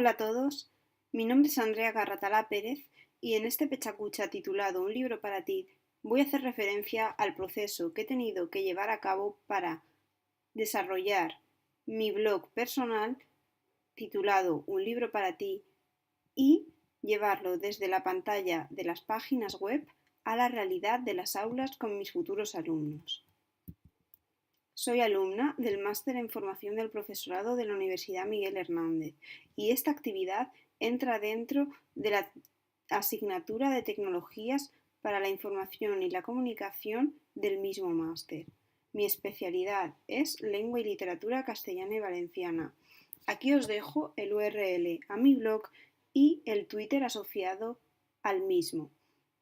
Hola a todos, mi nombre es Andrea Carratalá Pérez y en este pechacucha titulado Un libro para ti voy a hacer referencia al proceso que he tenido que llevar a cabo para desarrollar mi blog personal titulado Un libro para ti y llevarlo desde la pantalla de las páginas web a la realidad de las aulas con mis futuros alumnos. Soy alumna del Máster en Formación del Profesorado de la Universidad Miguel Hernández y esta actividad entra dentro de la asignatura de Tecnologías para la Información y la Comunicación del mismo máster. Mi especialidad es Lengua y Literatura Castellana y Valenciana. Aquí os dejo el URL a mi blog y el Twitter asociado al mismo.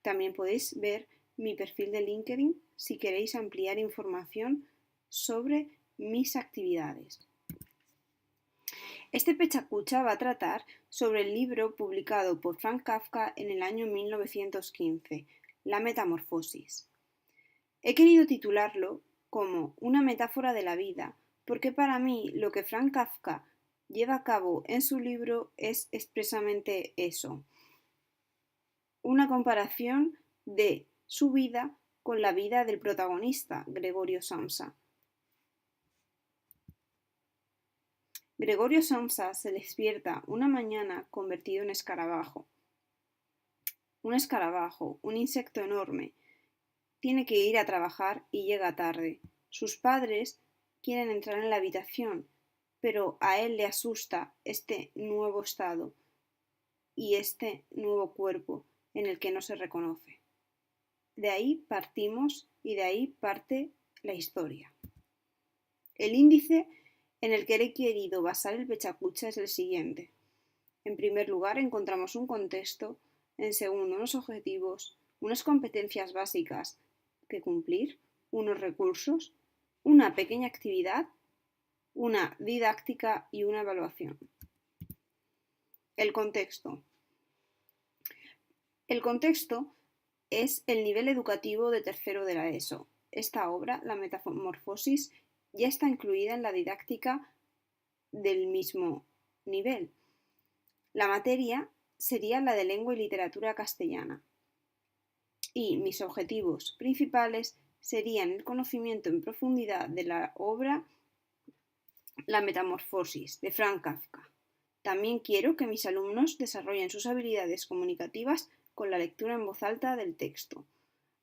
También podéis ver mi perfil de LinkedIn si queréis ampliar información sobre mis actividades. Este pechacucha va a tratar sobre el libro publicado por Franz Kafka en el año 1915, La Metamorfosis. He querido titularlo como una metáfora de la vida, porque para mí lo que Franz Kafka lleva a cabo en su libro es expresamente eso, una comparación de su vida con la vida del protagonista, Gregorio Samsa. Gregorio Samsa se despierta una mañana convertido en escarabajo. Un escarabajo, un insecto enorme, tiene que ir a trabajar y llega tarde. Sus padres quieren entrar en la habitación, pero a él le asusta este nuevo estado y este nuevo cuerpo en el que no se reconoce. De ahí partimos y de ahí parte la historia. El índice en el que he querido basar el pechacucha es el siguiente. En primer lugar, encontramos un contexto, en segundo, unos objetivos, unas competencias básicas que cumplir, unos recursos, una pequeña actividad, una didáctica y una evaluación. El contexto. El contexto es el nivel educativo de tercero de la ESO. Esta obra, La Metamorfosis, ya está incluida en la didáctica del mismo nivel. La materia sería la de lengua y literatura castellana. Y mis objetivos principales serían el conocimiento en profundidad de la obra La Metamorfosis de Franz Kafka. También quiero que mis alumnos desarrollen sus habilidades comunicativas con la lectura en voz alta del texto.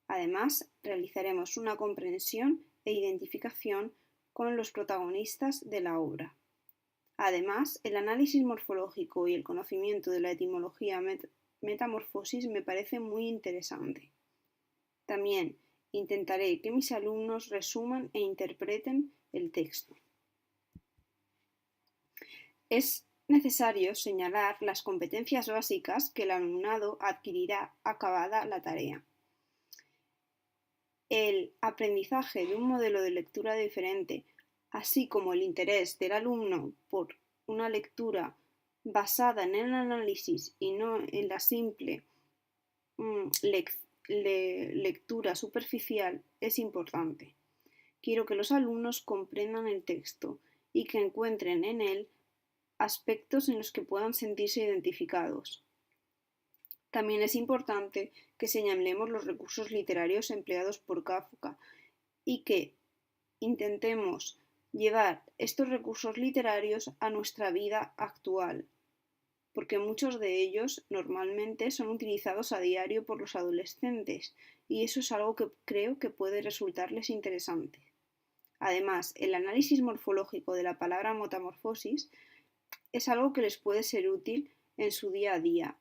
Además, realizaremos una comprensión e identificación con los protagonistas de la obra. Además, el análisis morfológico y el conocimiento de la etimología metamorfosis me parece muy interesante. También intentaré que mis alumnos resuman e interpreten el texto. Es necesario señalar las competencias básicas que el alumnado adquirirá acabada la tarea. El aprendizaje de un modelo de lectura diferente, así como el interés del alumno por una lectura basada en el análisis y no en la simple lectura superficial, es importante. Quiero que los alumnos comprendan el texto y que encuentren en él aspectos en los que puedan sentirse identificados. También es importante que señalemos los recursos literarios empleados por Kafka y que intentemos llevar estos recursos literarios a nuestra vida actual, porque muchos de ellos normalmente son utilizados a diario por los adolescentes y eso es algo que creo que puede resultarles interesante. Además, el análisis morfológico de la palabra metamorfosis es algo que les puede ser útil en su día a día.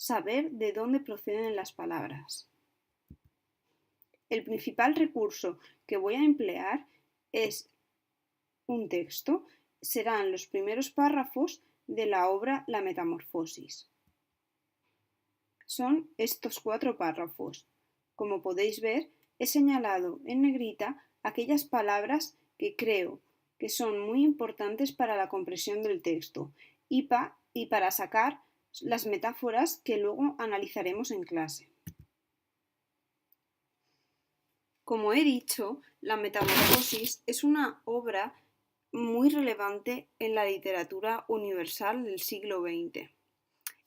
Saber de dónde proceden las palabras. El principal recurso que voy a emplear es un texto. Serán los primeros párrafos de la obra La Metamorfosis. Son estos 4 párrafos. Como podéis ver, he señalado en negrita aquellas palabras que creo que son muy importantes para la comprensión del texto y para sacar las metáforas que luego analizaremos en clase. Como he dicho, La Metamorfosis es una obra muy relevante en la literatura universal del siglo XX.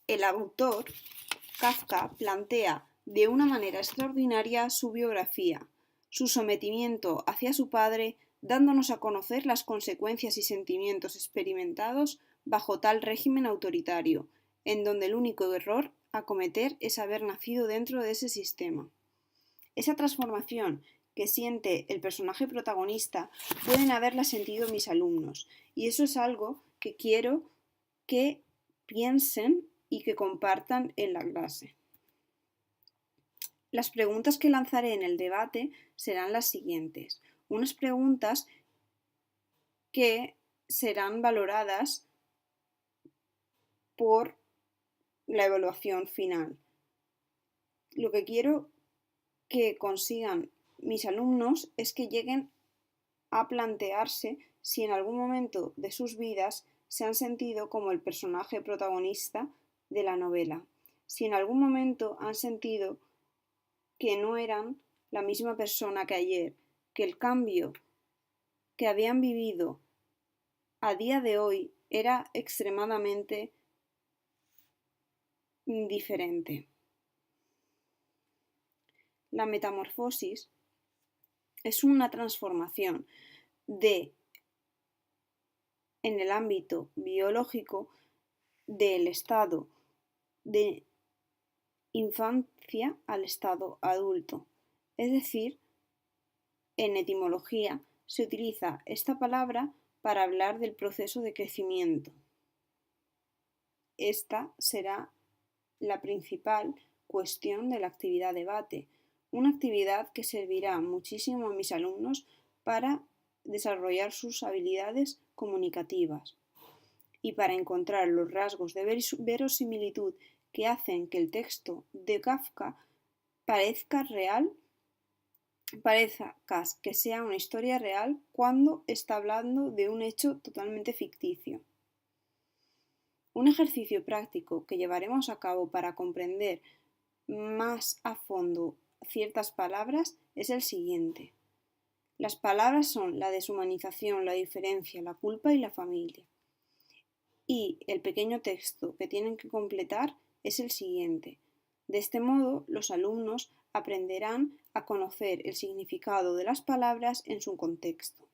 El autor, Kafka, plantea de una manera extraordinaria su biografía, su sometimiento hacia su padre, dándonos a conocer las consecuencias y sentimientos experimentados bajo tal régimen autoritario, en donde el único error a cometer es haber nacido dentro de ese sistema. Esa transformación que siente el personaje protagonista pueden haberla sentido mis alumnos, y eso es algo que quiero que piensen y que compartan en la clase. Las preguntas que lanzaré en el debate serán las siguientes. Unas preguntas que serán valoradas por la evaluación final. Lo que quiero que consigan mis alumnos es que lleguen a plantearse si en algún momento de sus vidas se han sentido como el personaje protagonista de la novela, si en algún momento han sentido que no eran la misma persona que ayer, que el cambio que habían vivido a día de hoy era extremadamente diferente. La metamorfosis es una transformación en el ámbito biológico del estado de infancia al estado adulto. Es decir, en etimología se utiliza esta palabra para hablar del proceso de crecimiento. Esta será la principal cuestión de la actividad debate, una actividad que servirá muchísimo a mis alumnos para desarrollar sus habilidades comunicativas y para encontrar los rasgos de verosimilitud que hacen que el texto de Kafka parezca real, parezca que sea una historia real cuando está hablando de un hecho totalmente ficticio. Un ejercicio práctico que llevaremos a cabo para comprender más a fondo ciertas palabras es el siguiente. Las palabras son la deshumanización, la diferencia, la culpa y la familia. Y el pequeño texto que tienen que completar es el siguiente. De este modo, los alumnos aprenderán a conocer el significado de las palabras en su contexto.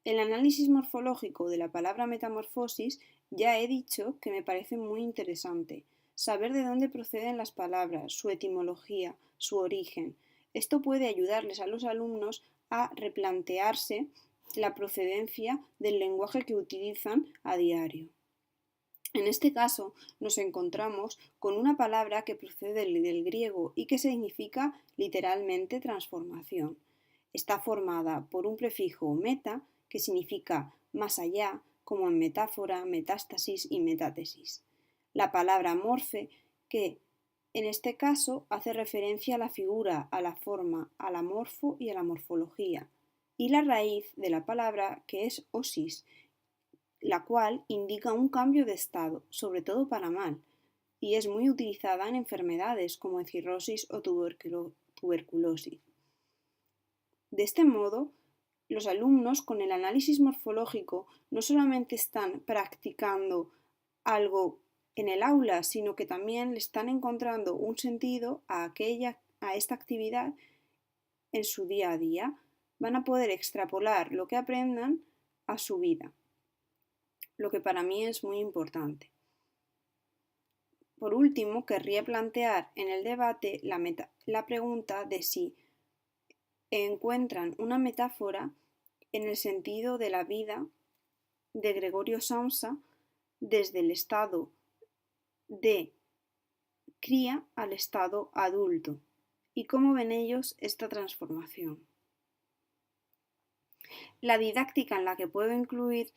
El análisis morfológico de la palabra metamorfosis ya he dicho que me parece muy interesante. Saber de dónde proceden las palabras, su etimología, su origen. Esto puede ayudarles a los alumnos a replantearse la procedencia del lenguaje que utilizan a diario. En este caso, nos encontramos con una palabra que procede del griego y que significa literalmente transformación. Está formada por un prefijo meta, que significa más allá, como en metáfora, metástasis y metátesis. La palabra morfe, que en este caso hace referencia a la figura, a la forma, a la morfo y a la morfología. Y la raíz de la palabra, que es osis, la cual indica un cambio de estado, sobre todo para mal, y es muy utilizada en enfermedades como en cirrosis o tuberculosis. De este modo, los alumnos con el análisis morfológico no solamente están practicando algo en el aula, sino que también le están encontrando un sentido a esta actividad en su día a día. Van a poder extrapolar lo que aprendan a su vida, lo que para mí es muy importante. Por último, querría plantear en el debate la pregunta de si encuentran una metáfora en el sentido de la vida de Gregorio Samsa desde el estado de cría al estado adulto y cómo ven ellos esta transformación. La didáctica en la que puedo incluir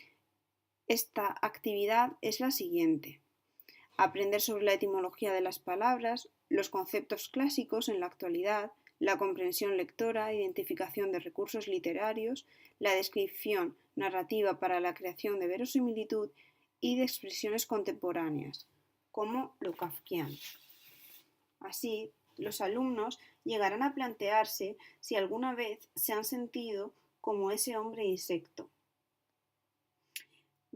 esta actividad es la siguiente. Aprender sobre la etimología de las palabras, los conceptos clásicos en la actualidad, la comprensión lectora, identificación de recursos literarios, la descripción narrativa para la creación de verosimilitud y de expresiones contemporáneas, como lo kafkiano. Así, los alumnos llegarán a plantearse si alguna vez se han sentido como ese hombre insecto,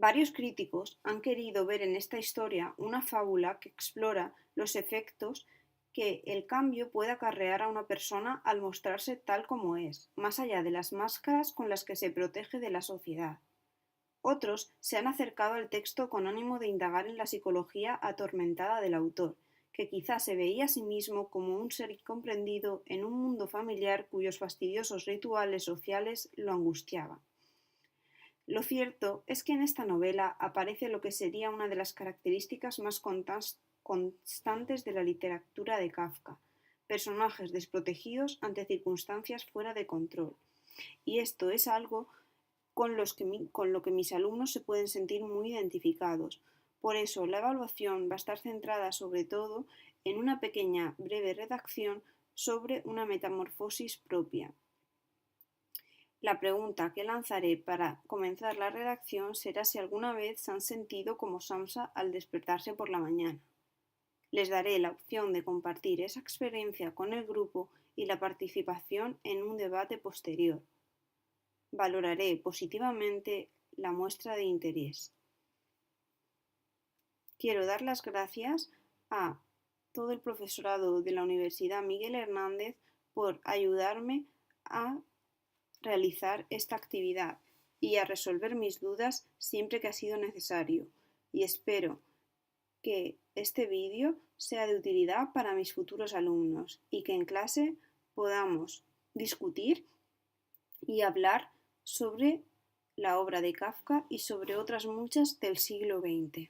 Varios críticos han querido ver en esta historia una fábula que explora los efectos que el cambio puede acarrear a una persona al mostrarse tal como es, más allá de las máscaras con las que se protege de la sociedad. Otros se han acercado al texto con ánimo de indagar en la psicología atormentada del autor, que quizá se veía a sí mismo como un ser incomprendido en un mundo familiar cuyos fastidiosos rituales sociales lo angustiaban. Lo cierto es que en esta novela aparece lo que sería una de las características más constantes de la literatura de Kafka: personajes desprotegidos ante circunstancias fuera de control. Y esto es algo con lo que mis alumnos se pueden sentir muy identificados. Por eso, la evaluación va a estar centrada sobre todo en una pequeña, breve redacción sobre una metamorfosis propia. La pregunta que lanzaré para comenzar la redacción será si alguna vez se han sentido como Samsa al despertarse por la mañana. Les daré la opción de compartir esa experiencia con el grupo y la participación en un debate posterior. Valoraré positivamente la muestra de interés. Quiero dar las gracias a todo el profesorado de la Universidad Miguel Hernández por ayudarme a realizar esta actividad y a resolver mis dudas siempre que ha sido necesario. Y espero que este vídeo sea de utilidad para mis futuros alumnos y que en clase podamos discutir y hablar sobre la obra de Kafka y sobre otras muchas del siglo XX.